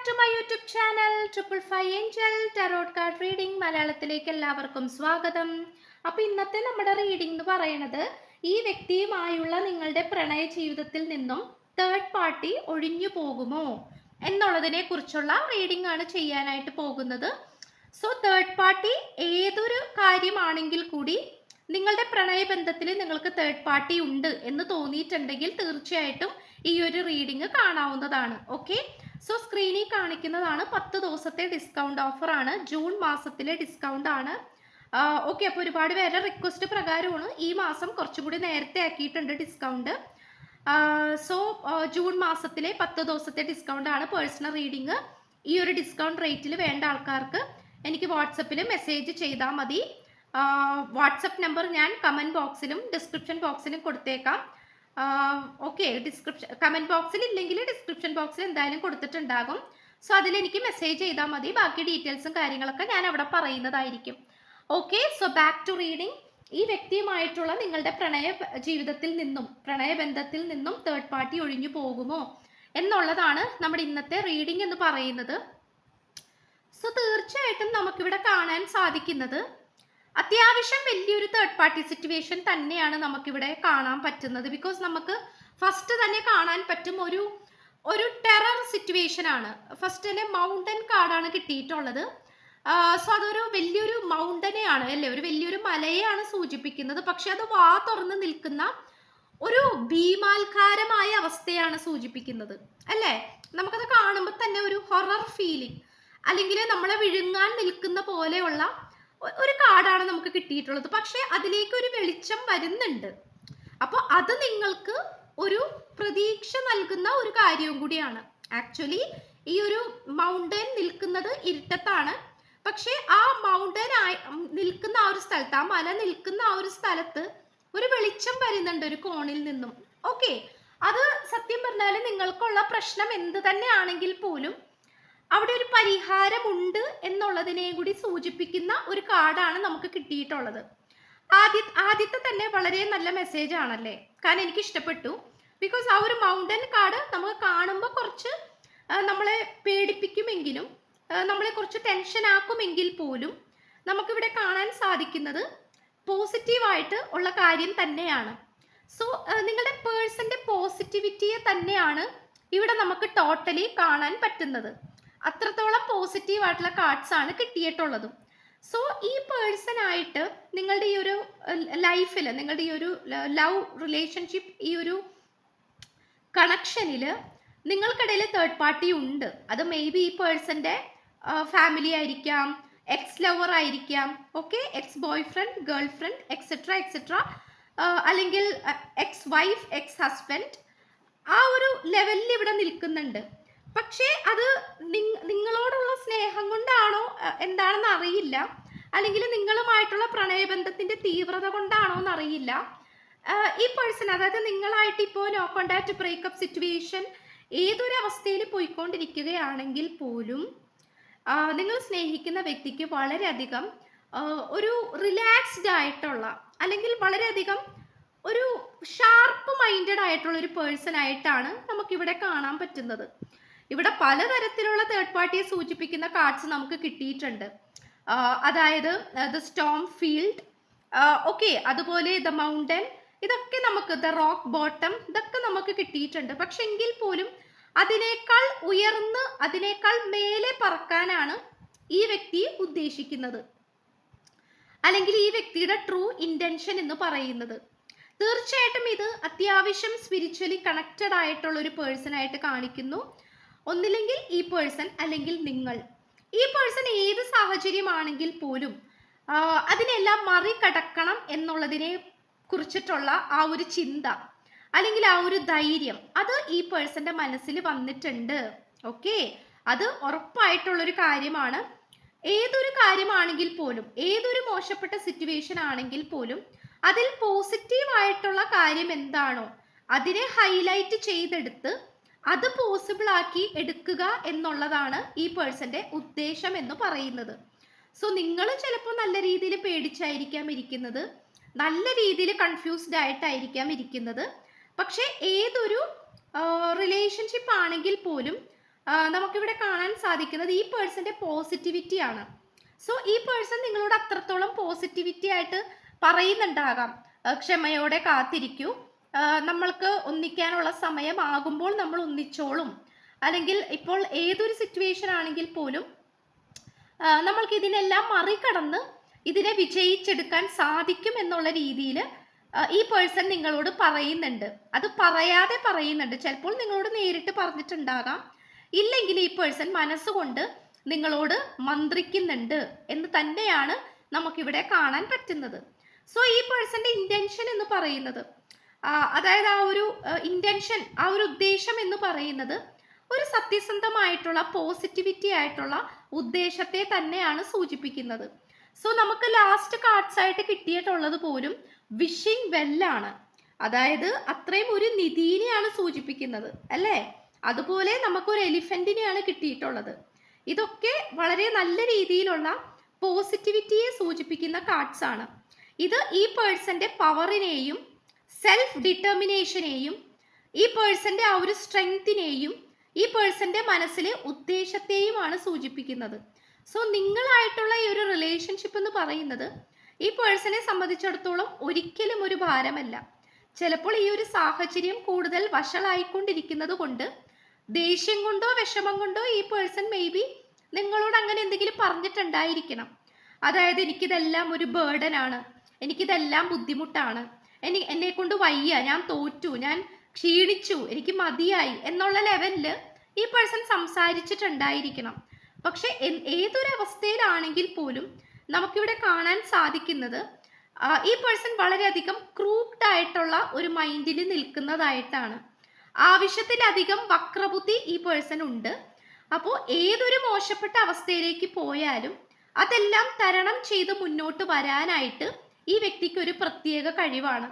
To my YouTube channel triple five angel tarot card reading മലയാളത്തിലേക്ക് എല്ലാവർക്കും സ്വാഗതം. അപ്പോൾ ഇന്നത്തെ നമ്മുടെ റീഡിംഗ് എന്ന് പറയുന്നത് ഈ വ്യക്തിയുമായുള്ള നിങ്ങളുടെ പ്രണയ ജീവിതത്തിൽ നിന്നും തേർഡ് പാർട്ടി ഒഴിഞ്ഞു പോകുമോ എന്നുള്ളതിനെ കുറിച്ചുള്ള റീഡിംഗ് ആണ് ചെയ്യാനായിട്ട് പോകുന്നത്. സോ തേർഡ് പാർട്ടി ഏതൊരു കാര്യമാണെങ്കിൽ കൂടി നിങ്ങളുടെ പ്രണയബന്ധത്തിൽ നിങ്ങൾക്ക് തേർഡ് പാർട്ടി ഉണ്ട് എന്ന് തോന്നിയിട്ടുണ്ടെങ്കിൽ തീർച്ചയായിട്ടും ഈ ഒരു റീഡിംഗ് കാണാവുന്നതാണ്. ഓക്കെ, സോ സ്ക്രീനിൽ കാണിക്കുന്നതാണ് 10 ദിവസത്തെ ഡിസ്കൗണ്ട് ഓഫർ ആണ്. ജൂൺ മാസത്തിലെ ഡിസ്കൗണ്ട് ആണ്. ഓക്കെ, അപ്പോൾ ഒരുപാട് പേരുടെ റിക്വസ്റ്റ് പ്രകാരമാണ് ഈ മാസം കുറച്ചും കൂടി നേരത്തെ ആക്കിയിട്ടുണ്ട് ഡിസ്കൗണ്ട്. സോ ജൂൺ മാസത്തിലെ 10 ദിവസത്തെ ഡിസ്കൗണ്ട് ആണ് പേഴ്സണൽ റീഡിംഗ്. ഈ ഒരു ഡിസ്കൗണ്ട് റേറ്റിൽ വേണ്ട ആൾക്കാർക്ക് എനിക്ക് വാട്സപ്പിൽ മെസ്സേജ് ചെയ്താൽ മതി. വാട്സപ്പ് നമ്പർ ഞാൻ കമൻറ്റ് ബോക്സിലും ഡിസ്ക്രിപ്ഷൻ ബോക്സിലും കൊടുത്തേക്കാം. ഓക്കെ, കമൻറ്റ് ബോക്സിൽ ഇല്ലെങ്കിൽ ഡിസ്ക്രിപ്ഷൻ ബോക്സിൽ എന്തായാലും കൊടുത്തിട്ടുണ്ടാകും. സോ അതിലെനിക്ക് മെസ്സേജ് ചെയ്താൽ മതി. ബാക്കി ഡീറ്റെയിൽസും കാര്യങ്ങളൊക്കെ ഞാൻ അവിടെ പറയുന്നതായിരിക്കും. Okay, so back to reading. ഈ വ്യക്തിയുമായിട്ടുള്ള നിങ്ങളുടെ പ്രണയബന്ധത്തിൽ നിന്നും തേർഡ് പാർട്ടി ഒഴിഞ്ഞു പോകുമോ എന്നുള്ളതാണ് നമ്മുടെ ഇന്നത്തെ റീഡിംഗ് എന്ന് പറയുന്നത്. സോ തീർച്ചയായിട്ടും നമുക്കിവിടെ കാണാൻ സാധിക്കുന്നത് അത്യാവശ്യം വലിയൊരു തേർഡ് പാർട്ടി സിറ്റുവേഷൻ തന്നെയാണ് നമുക്കിവിടെ കാണാൻ പറ്റുന്നത്. ബിക്കോസ് നമുക്ക് ഫസ്റ്റ് തന്നെ കാണാൻ പറ്റും ഒരു ടെറർ സിറ്റുവേഷൻ ആണ്. ഫസ്റ്റ് തന്നെ മൗണ്ടൻ കാർഡാണ് കിട്ടിയിട്ടുള്ളത്. സോ അതൊരു വലിയൊരു മൗണ്ടനെയാണ് അല്ലേ, ഒരു വലിയൊരു മലയെയാണ് സൂചിപ്പിക്കുന്നത്. പക്ഷെ അത് വാ തുറന്ന് നിൽക്കുന്ന ഒരു ഭീമാൽക്കാരമായ അവസ്ഥയാണ് സൂചിപ്പിക്കുന്നത് അല്ലേ. നമുക്കത് കാണുമ്പോൾ തന്നെ ഒരു ഹൊറർ ഫീലിംഗ് അല്ലെങ്കിൽ നമ്മളെ വിഴുങ്ങാൻ നിൽക്കുന്ന പോലെയുള്ള ഒരു കാർഡാണ് നമുക്ക് കിട്ടിയിട്ടുള്ളത്. പക്ഷെ അതിലേക്ക് ഒരു വെളിച്ചം വരുന്നുണ്ട്. അപ്പോൾ അത് നിങ്ങൾക്ക് ഒരു പ്രതീക്ഷ നൽകുന്ന ഒരു കാര്യവും കൂടിയാണ്. ആക്ച്വലി ഈ ഒരു മൗണ്ടൻ നിൽക്കുന്നത് ഇരുട്ടത്താണ്. പക്ഷെ ആ മൗണ്ടൻ നിൽക്കുന്ന ആ ഒരു സ്ഥലത്ത്, ആ മല നിൽക്കുന്ന ആ ഒരു സ്ഥലത്ത് ഒരു വെളിച്ചം വരുന്നുണ്ട് ഒരു കോണിൽ നിന്നും. ഓക്കെ, അത് സത്യം പറഞ്ഞാൽ നിങ്ങൾക്കുള്ള പ്രശ്നം എന്ത് തന്നെ ആണെങ്കിൽ പോലും അവിടെ ഒരു പരിഹാരമുണ്ട് എന്നുള്ളതിനെ കൂടി സൂചിപ്പിക്കുന്ന ഒരു കാർഡാണ് നമുക്ക് കിട്ടിയിട്ടുള്ളത്. ആദ്യത്തെ തന്നെ വളരെ നല്ല മെസ്സേജ് ആണല്ലേ, കാരണം എനിക്ക് ഇഷ്ടപ്പെട്ടു. ബിക്കോസ് ആ ഒരു മൗണ്ടൻ കാർഡ് നമുക്ക് കാണുമ്പോൾ കുറച്ച് നമ്മളെ പേടിപ്പിക്കുമെങ്കിലും നമ്മളെ കുറച്ച് ടെൻഷൻ ആക്കുമെങ്കിൽ പോലും നമുക്കിവിടെ കാണാൻ സാധിക്കുന്നത് പോസിറ്റീവായിട്ട് ഉള്ള കാര്യം തന്നെയാണ്. സോ നിങ്ങളുടെ പേഴ്സന്റെ പോസിറ്റിവിറ്റിയെ തന്നെയാണ് ഇവിടെ നമുക്ക് ടോട്ടലി കാണാൻ പറ്റുന്നത്. അത്രത്തോളം പോസിറ്റീവായിട്ടുള്ള കാർഡ്സ് ആണ് കിട്ടിയിട്ടുള്ളതും. സോ ഈ പേഴ്സണായിട്ട് നിങ്ങളുടെ ഈ ഒരു ലൈഫിൽ, നിങ്ങളുടെ ഈ ഒരു ലവ് റിലേഷൻഷിപ്പ്, ഈ ഒരു കണക്ഷനിൽ നിങ്ങൾക്കിടയിൽ തേർഡ് പാർട്ടി ഉണ്ട്. അത് മേ ബി ഈ പേഴ്സന്റെ ഫാമിലി ആയിരിക്കാം, എക്സ് ലവർ ആയിരിക്കാം, okay, X boy friend, girl friend, etcetera, അല്ലെങ്കിൽ എക്സ് വൈഫ്, എക്സ് ഹസ്ബൻഡ്, ആ ഒരു ലെവലിൽ ഇവിടെ നിൽക്കുന്നുണ്ട്. പക്ഷേ അത് നിങ്ങളോടുള്ള സ്നേഹം കൊണ്ടാണോ എന്താണെന്ന് അറിയില്ല, അല്ലെങ്കിൽ നിങ്ങളുമായിട്ടുള്ള പ്രണയബന്ധത്തിന്റെ തീവ്രത കൊണ്ടാണോ എന്ന് അറിയില്ല. ഈ പേഴ്സൺ, അതായത് നിങ്ങളായിട്ട് ഇപ്പോൾ നോ കോണ്ടാക്ട് ബ്രേക്കപ്പ് സിറ്റുവേഷൻ ഏതൊരു അവസ്ഥയിൽ പോയിക്കൊണ്ടിരിക്കുകയാണെങ്കിൽ പോലും നിങ്ങൾ സ്നേഹിക്കുന്ന വ്യക്തിക്ക് വളരെയധികം ഒരു റിലാക്സ്ഡ് ആയിട്ടുള്ള, അല്ലെങ്കിൽ വളരെയധികം ഒരു ഷാർപ്പ് മൈൻഡഡ് ആയിട്ടുള്ള ഒരു പേഴ്സൺ ആയിട്ടാണ് നമുക്കിവിടെ കാണാൻ പറ്റുന്നത്. ഇവിടെ പലതരത്തിലുള്ള തേർഡ് പാർട്ടിയെ സൂചിപ്പിക്കുന്ന കാർഡ്സ് നമുക്ക് കിട്ടിയിട്ടുണ്ട്. അതായത് ദ സ്റ്റോം ഫീൽഡ്, ഓക്കെ, അതുപോലെ ദ മൗണ്ടൻ, ഇതൊക്കെ നമുക്ക്, ദ റോക്ക് ബോട്ടം, ഇതൊക്കെ നമുക്ക് കിട്ടിയിട്ടുണ്ട്. പക്ഷെ എങ്കിൽ പോലും അതിനേക്കാൾ ഉയർന്ന്, അതിനേക്കാൾ മേലെ പറക്കാനാണ് ഈ വ്യക്തി ഉദ്ദേശിക്കുന്നത്, അല്ലെങ്കിൽ ഈ വ്യക്തിയുടെ ട്രൂ ഇന്റൻഷൻ എന്ന് പറയുന്നത്. തീർച്ചയായിട്ടും ഇത് അത്യാവശ്യം സ്പിരിച്വലി കണക്റ്റഡ് ആയിട്ടുള്ള ഒരു പേഴ്സൺ ആയിട്ട് കാണിക്കുന്നു. ഒന്നില്ലെങ്കിൽ ഈ പേഴ്സൺ, അല്ലെങ്കിൽ നിങ്ങൾ. ഈ പേഴ്സൺ ഏത് സാഹചര്യമാണെങ്കിൽ പോലും അതിനെല്ലാം മറികടക്കണം എന്നുള്ളതിനെ കുറിച്ചിട്ടുള്ള ആ ഒരു ചിന്ത, അല്ലെങ്കിൽ ആ ഒരു ധൈര്യം, അത് ഈ പേഴ്സന്റെ മനസ്സിൽ വന്നിട്ടുണ്ട്. ഓക്കെ, അത് ഉറപ്പായിട്ടുള്ളൊരു കാര്യമാണ്. ഏതൊരു കാര്യമാണെങ്കിൽ പോലും, ഏതൊരു മോശപ്പെട്ട സിറ്റുവേഷൻ ആണെങ്കിൽ പോലും അതിൽ പോസിറ്റീവായിട്ടുള്ള കാര്യം എന്താണോ അതിനെ ഹൈലൈറ്റ് ചെയ്തെടുത്ത് അത് പോസിബിൾ ആക്കി എടുക്കുക എന്നുള്ളതാണ് ഈ പേഴ്സന്റെ ഉദ്ദേശം എന്ന് പറയുന്നത്. സോ നിങ്ങൾ ചിലപ്പോൾ നല്ല രീതിയിൽ പേടിച്ചായിരിക്കാം ഇരിക്കുന്നത്, നല്ല രീതിയിൽ കൺഫ്യൂസ്ഡ് ആയിട്ടായിരിക്കാം ഇരിക്കുന്നത്. പക്ഷെ ഏതൊരു റിലേഷൻഷിപ്പ് ആണെങ്കിൽ പോലും നമുക്കിവിടെ കാണാൻ സാധിക്കുന്നത് ഈ പേഴ്സന്റെ പോസിറ്റിവിറ്റി ആണ്. സോ ഈ പേഴ്സൺ നിങ്ങളോട് അത്രത്തോളം പോസിറ്റിവിറ്റി ആയിട്ട് പറയുന്നുണ്ടാകാം. ക്ഷമയോടെ കാത്തിരിക്കൂ, നമ്മൾക്ക് ഒന്നിക്കാനുള്ള സമയമാകുമ്പോൾ നമ്മൾ ഒന്നിച്ചോളും, അല്ലെങ്കിൽ ഇപ്പോൾ ഏതൊരു സിറ്റുവേഷൻ ആണെങ്കിൽ പോലും നമ്മൾക്ക് ഇതിനെല്ലാം മറികടന്ന് ഇതിനെ വിജയിച്ചെടുക്കാൻ സാധിക്കും എന്നുള്ള രീതിയിൽ ഈ പേഴ്സൺ നിങ്ങളോട് പറയുന്നുണ്ട്. അത് പറയാതെ പറയുന്നുണ്ട്. ചിലപ്പോൾ നിങ്ങളോട് നേരിട്ട് പറഞ്ഞിട്ടുണ്ടാകാം, ഇല്ലെങ്കിൽ ഈ പേഴ്സൺ മനസ്സുകൊണ്ട് നിങ്ങളോട് മന്ത്രിക്കുന്നുണ്ട് എന്ന് തന്നെയാണ് നമുക്കിവിടെ കാണാൻ പറ്റുന്നത്. സോ ഈ പേഴ്സന്റെ ഇന്റൻഷൻ എന്ന് പറയുന്നത്, അതായത് ആ ഒരു ഇന്റൻഷൻ, ആ ഒരു ഉദ്ദേശം എന്ന് പറയുന്നത് ഒരു സത്യസന്ധമായിട്ടുള്ള പോസിറ്റിവിറ്റി ആയിട്ടുള്ള ഉദ്ദേശത്തെ തന്നെയാണ് സൂചിപ്പിക്കുന്നത്. സോ നമുക്ക് ലാസ്റ്റ് കാർഡ്സ് ആയിട്ട് കിട്ടിയിട്ടുള്ളത് പോലും വിഷിംഗ് വെല്ലാണ്. അതായത് അത്രയും ഒരു നിധിനെയാണ് സൂചിപ്പിക്കുന്നത് അല്ലേ. അതുപോലെ നമുക്കൊരു എലിഫന്റിനെയാണ് കിട്ടിയിട്ടുള്ളത്. ഇതൊക്കെ വളരെ നല്ല രീതിയിലുള്ള പോസിറ്റിവിറ്റിയെ സൂചിപ്പിക്കുന്ന കാർഡ്സ് ആണ്. ഇത് ഈ പേഴ്സന്റെ പവറിനെയും സെൽഫ് ഡിറ്റർമിനേഷനെയും ഈ പേഴ്സന്റെ ആ ഒരു സ്ട്രെങ്തിനെയും ഈ പേഴ്സന്റെ മനസ്സിലെ ഉദ്ദേശത്തെയുമാണ് സൂചിപ്പിക്കുന്നത്. സോ നിങ്ങളായിട്ടുള്ള ഈ ഒരു റിലേഷൻഷിപ്പ് എന്ന് പറയുന്നത് ഈ പേഴ്സണെ സംബന്ധിച്ചിടത്തോളം ഒരിക്കലും ഒരു ഭാരമല്ല. ചിലപ്പോൾ ഈ ഒരു സാഹചര്യം കൂടുതൽ വഷളായിക്കൊണ്ടിരിക്കുന്നത് കൊണ്ട്, ദേഷ്യം കൊണ്ടോ വിഷമം കൊണ്ടോ ഈ പേഴ്സൺ മേ ബി നിങ്ങളോട് അങ്ങനെ എന്തെങ്കിലും പറഞ്ഞിട്ടുണ്ടായിരിക്കണം. അതായത് എനിക്കിതെല്ലാം ഒരു ബേർഡൻ ആണ്, എനിക്കിതെല്ലാം ബുദ്ധിമുട്ടാണ്, എന്നെ കൊണ്ട് വയ്യ, ഞാൻ തോറ്റു, ഞാൻ ക്ഷീണിച്ചു, എനിക്ക് മതിയായി എന്നുള്ള ലെവലിൽ ഈ പേഴ്സൺ സംസാരിച്ചിട്ടുണ്ടായിരിക്കണം. പക്ഷെ ഏതൊരു അവസ്ഥയിലാണെങ്കിൽ പോലും നമുക്കിവിടെ കാണാൻ സാധിക്കുന്നത് ഈ പേഴ്സൺ വളരെയധികം ക്രൂക്ഡ് ആയിട്ടുള്ള ഒരു മൈൻഡിൽ നിൽക്കുന്നതായിട്ടാണ്. ആവശ്യത്തിലധികം വക്രബുദ്ധി ഈ പേഴ്സൺ ഉണ്ട്. അപ്പോൾ ഏതൊരു മോശപ്പെട്ട അവസ്ഥയിലേക്ക് പോയാലും അതെല്ലാം തരണം ചെയ്ത് മുന്നോട്ട് വരാനായിട്ട് ഈ വ്യക്തിക്ക് ഒരു പ്രത്യേക കഴിവാണ്.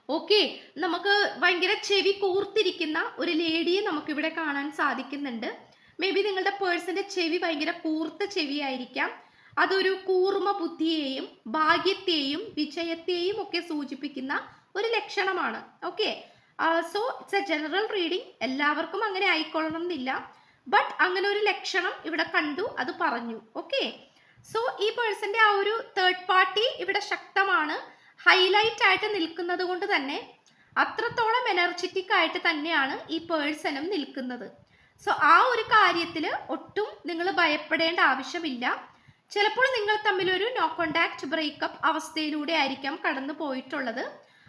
ഓക്കെ, നമുക്ക് ഭയങ്കര ചെവി കൂർത്തിരിക്കുന്ന ഒരു ലേഡിയെ നമുക്കിവിടെ കാണാൻ സാധിക്കുന്നുണ്ട്. മേ ബി നിങ്ങളുടെ പേഴ്സന്റെ ചെവി ഭയങ്കര കൂർത്ത ചെവിയായിരിക്കാം. അതൊരു കൂർമ്മ ബുദ്ധിയെയും ഭാഗ്യത്തെയും വിജയത്തെയും ഒക്കെ സൂചിപ്പിക്കുന്ന ഒരു ലക്ഷണമാണ്. Okay, so it's A general reading. എല്ലാവർക്കും അങ്ങനെ ആയിക്കൊള്ളണം എന്നില്ല, ബട്ട് അങ്ങനെ ഒരു ലക്ഷണം ഇവിടെ കണ്ടു, അത് പറഞ്ഞു. ഓക്കെ, സോ ഈ പേഴ്സന്റെ ആ ഒരു തേർഡ് പാർട്ടി ഇവിടെ ശക്തമാണ്, ഹൈലൈറ്റ് ആയിട്ട് നിൽക്കുന്നത് കൊണ്ട് തന്നെ അത്രത്തോളം എനർജറ്റിക് ആയിട്ട് തന്നെയാണ് ഈ പേഴ്സണും നിൽക്കുന്നത്. സോ ആ ഒരു കാര്യത്തിൽ ഒട്ടും നിങ്ങൾ ഭയപ്പെടേണ്ട ആവശ്യമില്ല. ചിലപ്പോൾ നിങ്ങൾ തമ്മിൽ ഒരു നോ കോണ്ടാക്ട് ബ്രേക്കപ്പ് അവസ്ഥയിലൂടെ ആയിരിക്കാം കടന്നു പോയിട്ടുള്ളത്.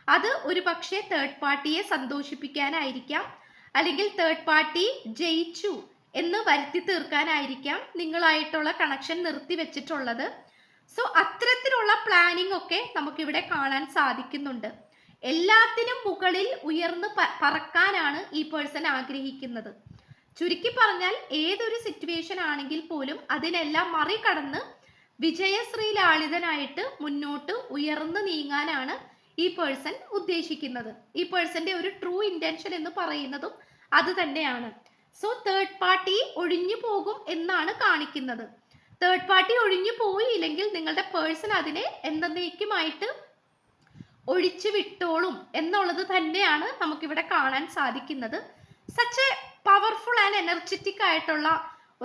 അത് ഒരു പക്ഷേ തേർഡ് പാർട്ടിയെ സന്തോഷിപ്പിക്കാനായിരിക്കാം, അല്ലെങ്കിൽ തേർഡ് പാർട്ടി ജയിച്ചു എന്ന് വരുത്തി തീർക്കാനായിരിക്കാം നിങ്ങളായിട്ടുള്ള കണക്ഷൻ നിർത്തിവെച്ചിട്ടുള്ളത്. സോ അത്തരത്തിലുള്ള പ്ലാനിങ് ഒക്കെ നമുക്കിവിടെ കാണാൻ സാധിക്കുന്നുണ്ട്. എല്ലാത്തിനും മുകളിൽ ഉയർന്ന് പറക്കാനാണ് ഈ പേഴ്സൺ ആഗ്രഹിക്കുന്നത്. ചുരുക്കി പറഞ്ഞാൽ ഏതൊരു സിറ്റുവേഷൻ ആണെങ്കിൽ പോലും അതിനെല്ലാം മറികടന്ന് വിജയശ്രീലാളിതനായിട്ട് മുന്നോട്ട് ഉയർന്നു നീങ്ങാനാണ് ഈ പേഴ്സൺ ഉദ്ദേശിക്കുന്നത്. ഈ പേഴ്സന്റെ ഒരു ട്രൂ ഇന്റൻഷൻ എന്ന് പറയുന്നതും അത് തന്നെയാണ്. സോ തേർഡ് പാർട്ടി ഒഴിഞ്ഞു പോകും എന്നാണ് കാണിക്കുന്നത്. തേർഡ് പാർട്ടി ഒഴിഞ്ഞു പോയില്ലെങ്കിൽ നിങ്ങളുടെ പേഴ്സൺ അതിനെ എന്നേക്കുമായിട്ട് ഒഴിച്ചു വിട്ടോളും എന്നുള്ളത് തന്നെയാണ് നമുക്കിവിടെ കാണാൻ സാധിക്കുന്നത്. Such A powerful and energetic ആയിട്ടുള്ള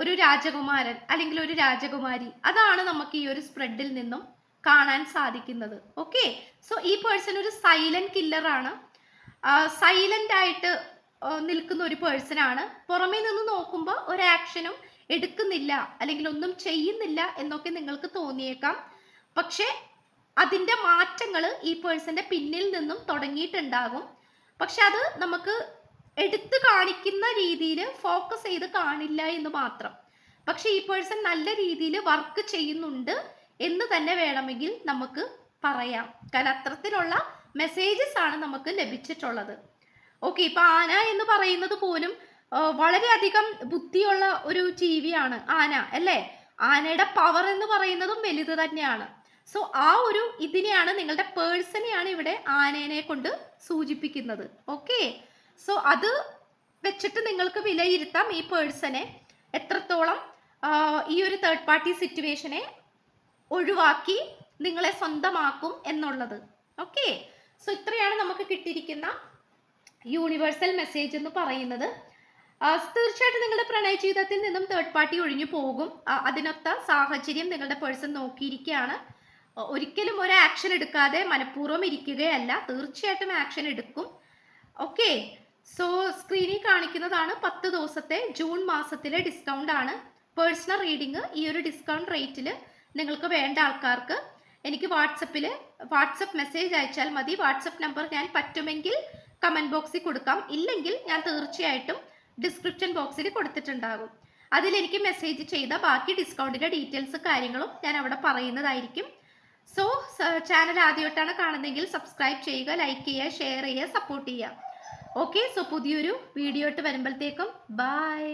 ഒരു രാജകുമാരൻ അല്ലെങ്കിൽ ഒരു രാജകുമാരി, അതാണ് നമുക്ക് ഈ ഒരു സ്പ്രെഡിൽ നിന്നും കാണാൻ സാധിക്കുന്നത്. ഓക്കെ, സോ ഈ പേഴ്സൺ ഒരു സൈലന്റ് കില്ലർ ആണ്. സൈലന്റ് ആയിട്ട് നിൽക്കുന്ന ഒരു പേഴ്സൺ ആണ്. പുറമേ നിന്ന് നോക്കുമ്പോൾ ഒരു ആക്ഷനും എടുക്കുന്നില്ല അല്ലെങ്കിൽ ഒന്നും ചെയ്യുന്നില്ല എന്നൊക്കെ നിങ്ങൾക്ക് തോന്നിയേക്കാം. പക്ഷെ അതിൻ്റെ മാറ്റങ്ങൾ ഈ പേഴ്സന്റെ പിന്നിൽ നിന്നും തുടങ്ങിയിട്ടുണ്ടാകും. പക്ഷെ അത് നമുക്ക് എടുത്തു കാണിക്കുന്ന രീതിയിൽ ഫോക്കസ് ചെയ്ത് കാണില്ല എന്ന് മാത്രം. പക്ഷെ ഈ പേഴ്സൺ നല്ല രീതിയിൽ വർക്ക് ചെയ്യുന്നുണ്ട് എന്ന് തന്നെ വേണമെങ്കിൽ നമുക്ക് പറയാം. കാരണം അത്തരത്തിലുള്ള മെസ്സേജസ് ആണ് നമുക്ക് ലഭിച്ചിട്ടുള്ളത്. ഓക്കെ, ഇപ്പൊ ആന എന്ന് പറയുന്നത് പോലും വളരെയധികം ബുദ്ധിയുള്ള ഒരു ജീവിയാണ് ആന അല്ലേ. ആനയുടെ പവർ എന്ന് പറയുന്നതും വലുത് തന്നെയാണ്. സോ ആ ഒരു ഇതിനെയാണ്, നിങ്ങളുടെ പേഴ്സണെയാണ് ഇവിടെ ആനേനെ കൊണ്ട് സൂചിപ്പിക്കുന്നത്. ഓക്കെ, സോ അത് വെച്ചിട്ട് നിങ്ങൾക്ക് വിലയിരുത്താം ഈ പേഴ്സണെ എത്രത്തോളം ഈ ഒരു തേർഡ് പാർട്ടി സിറ്റുവേഷനെ ഒഴിവാക്കി നിങ്ങളെ സ്വന്തമാക്കും എന്നുള്ളത്. ഓക്കെ, സോ ഇത്രയാണ് നമുക്ക് കിട്ടിയിരിക്കുന്ന യൂണിവേഴ്സൽ മെസ്സേജ് എന്ന് പറയുന്നത്. തീർച്ചയായിട്ടും നിങ്ങളുടെ പ്രണയ ജീവിതത്തിൽ നിന്നും തേർഡ് പാർട്ടി ഒഴിഞ്ഞു പോകും. അതിനൊത്ത സാഹചര്യം നിങ്ങളുടെ പേഴ്സൺ നോക്കിയിരിക്കുകയാണ്. ഒരിക്കലും ഒരു ആക്ഷൻ എടുക്കാതെ മനഃപൂർവ്വം ഇരിക്കുകയല്ല, തീർച്ചയായിട്ടും ആക്ഷൻ എടുക്കും. ഓക്കെ, സോ സ്ക്രീനിൽ കാണിക്കുന്നതാണ് 10 ദിവസത്തെ ജൂൺ മാസത്തിലെ ഡിസ്കൗണ്ട് ആണ്. പേഴ്സണൽ റീഡിങ് ഈ ഒരു ഡിസ്കൗണ്ട് റേറ്റിൽ നിങ്ങൾക്ക് വേണ്ട ആൾക്കാർക്ക് എനിക്ക് വാട്സപ്പ് മെസ്സേജ് അയച്ചാൽ മതി. വാട്സപ്പ് നമ്പർ ഞാൻ പറ്റുമെങ്കിൽ കമന്റ് ബോക്സിൽ കൊടുക്കാം, ഇല്ലെങ്കിൽ ഞാൻ തീർച്ചയായിട്ടും ഡിസ്ക്രിപ്ഷൻ ബോക്സിൽ കൊടുത്തിട്ടുണ്ടാകും. അതിലെനിക്ക് മെസ്സേജ് ചെയ്ത ബാക്കി ഡിസ്കൗണ്ടിന്റെ ഡീറ്റെയിൽസ് കാര്യങ്ങളും ഞാൻ അവിടെ പറയുന്നതായിരിക്കും. സോ ചാനൽ ആദ്യമായിട്ടാണ് കാണുന്നതെങ്കിൽ സബ്സ്ക്രൈബ് ചെയ്യുക, ലൈക്ക് ചെയ്യുക, ഷെയർ ചെയ്യുക, സപ്പോർട്ട് ചെയ്യുക. ഓക്കെ, സോ പുതിയൊരു വീഡിയോ ആയിട്ട് വരുമ്പോഴത്തേക്കും ബൈ.